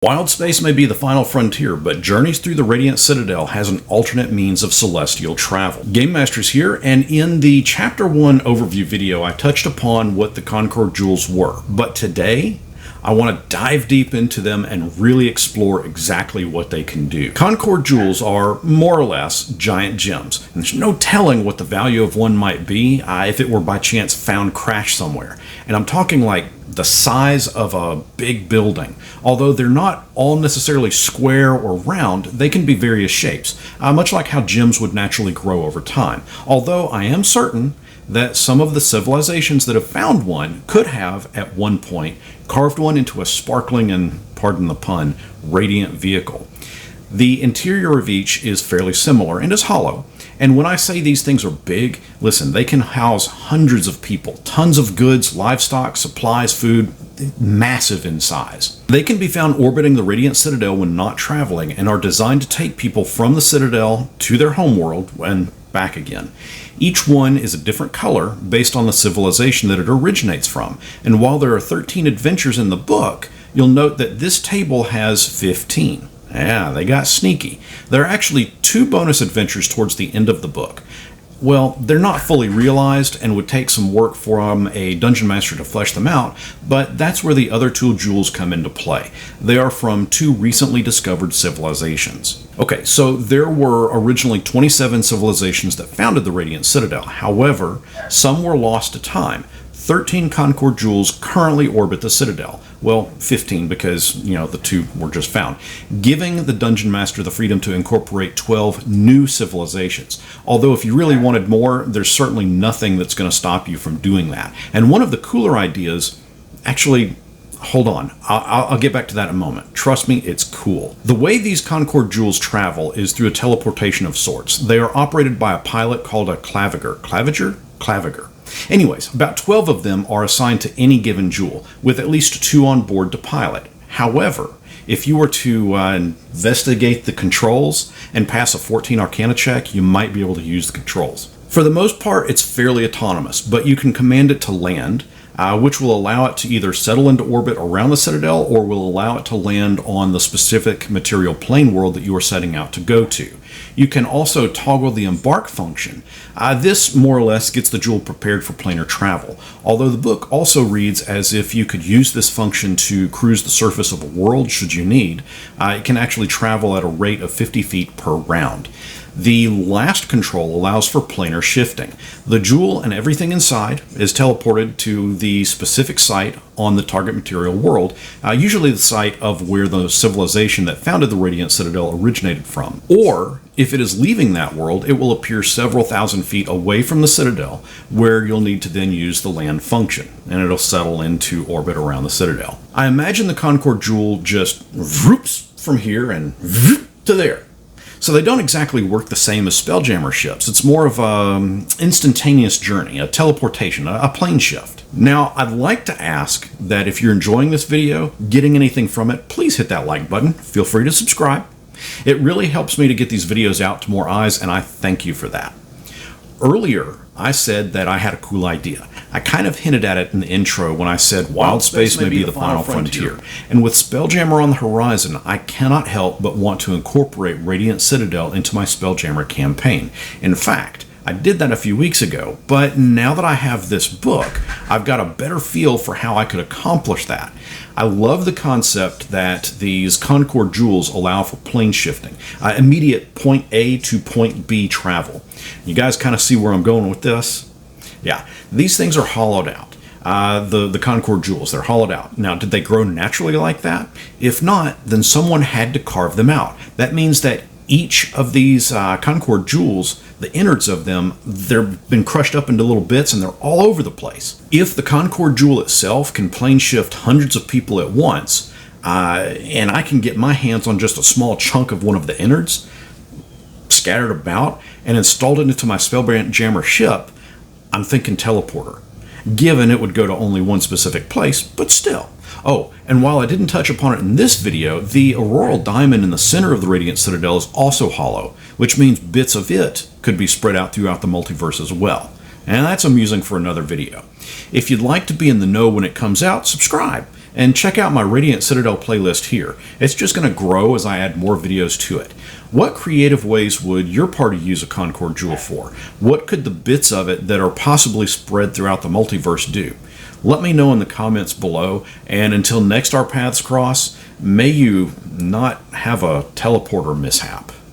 Wild space may be the final frontier, but Journeys Through the Radiant Citadel has an alternate means of celestial travel. GameMasters here, and in the Chapter 1 overview video, I touched upon what the Concord Jewels were. But today, I want to dive deep into them and really explore exactly what they can do. Concord Jewels are, more or less, giant gems. And there's no telling what the value of one might be if it were by chance found crashed somewhere. And I'm talking like the size of a big building. Although they're not all necessarily square or round, they can be various shapes, much like how gems would naturally grow over time. Although I am certain that some of the civilizations that have found one could have, at one point, carved one into a sparkling and, pardon the pun, radiant vehicle. The interior of each is fairly similar and is hollow. And when I say these things are big, listen, they can house hundreds of people, tons of goods, livestock, supplies, food, massive in size. They can be found orbiting the Radiant Citadel when not traveling and are designed to take people from the Citadel to their homeworld and back again. Each one is a different color based on the civilization that it originates from. And while there are 13 adventures in the book, you'll note that this table has 15. Yeah, they got sneaky. There are actually 2 bonus adventures towards the end of the book. Well, they're not fully realized and would take some work from a dungeon master to flesh them out, but that's where the other 2 jewels come into play. They are from 2 recently discovered civilizations. Okay, so there were originally 27 civilizations that founded the Radiant Citadel. However, some were lost to time. 13 Concord Jewels currently orbit the Citadel. Well, 15 because, the 2 were just found, giving the Dungeon Master the freedom to incorporate 12 new civilizations. Although if you really wanted more, there's certainly nothing that's going to stop you from doing that. And one of the cooler ideas, actually, hold on, I'll get back to that in a moment. Trust me, it's cool. The way these Concord Jewels travel is through a teleportation of sorts. They are operated by a pilot called a claviger. Claviger. Anyways, about 12 of them are assigned to any given jewel, with at least 2 on board to pilot. However, if you were to investigate the controls and pass a 14 Arcana check, you might be able to use the controls. For the most part, it's fairly autonomous, but you can command it to land, which will allow it to either settle into orbit around the Citadel or will allow it to land on the specific material plane world that you are setting out to go to. You can also toggle the embark function. This more or less gets the jewel prepared for planar travel, although the book also reads as if you could use this function to cruise the surface of a world should you need. It can actually travel at a rate of 50 feet per round. The last control allows for planar shifting. The jewel and everything inside is teleported to the specific site on the target material world, usually the site of where the civilization that founded the Radiant Citadel originated from. Or, if it is leaving that world, it will appear several thousand feet away from the Citadel, where you'll need to then use the land function, and it'll settle into orbit around the Citadel. I imagine the Concord Jewel just vroops from here and vroop to there. So they don't exactly work the same as Spelljammer ships. It's more of an instantaneous journey, a teleportation, a plane shift. Now, I'd like to ask that if you're enjoying this video, getting anything from it, please hit that like button. Feel free to subscribe. It really helps me to get these videos out to more eyes, and I thank you for that. Earlier, I said that I had a cool idea. I kind of hinted at it in the intro when I said wild space may be the final frontier. And with Spelljammer on the horizon, I cannot help but want to incorporate Radiant Citadel into my Spelljammer campaign. In fact, I did that a few weeks ago, but now that I have this book, I've got a better feel for how I could accomplish that. I love the concept that these Concord Jewels allow for plane shifting, immediate point A to point B travel. You guys kind of see where I'm going with this? Yeah, these things are hollowed out. The Concord Jewels, they're hollowed out. Now, did they grow naturally like that? If not, then someone had to carve them out. That means that each of these Concord Jewels, the innards of them, they've been crushed up into little bits and they're all over the place. If the Concord Jewel itself can plane shift hundreds of people at once, and I can get my hands on just a small chunk of one of the innards, scattered about, and installed it into my Spelljammer ship, I'm thinking teleporter. Given it would go to only one specific place, but still. Oh, and while I didn't touch upon it in this video, the auroral diamond in the center of the Radiant Citadel is also hollow, which means bits of it could be spread out throughout the multiverse as well. And that's amusing for another video. If you'd like to be in the know when it comes out, subscribe. And check out my Radiant Citadel playlist here. It's just going to grow as I add more videos to it. What creative ways would your party use a Concord Jewel for? What could the bits of it that are possibly spread throughout the multiverse do? Let me know in the comments below, and until next our paths cross, may you not have a teleporter mishap.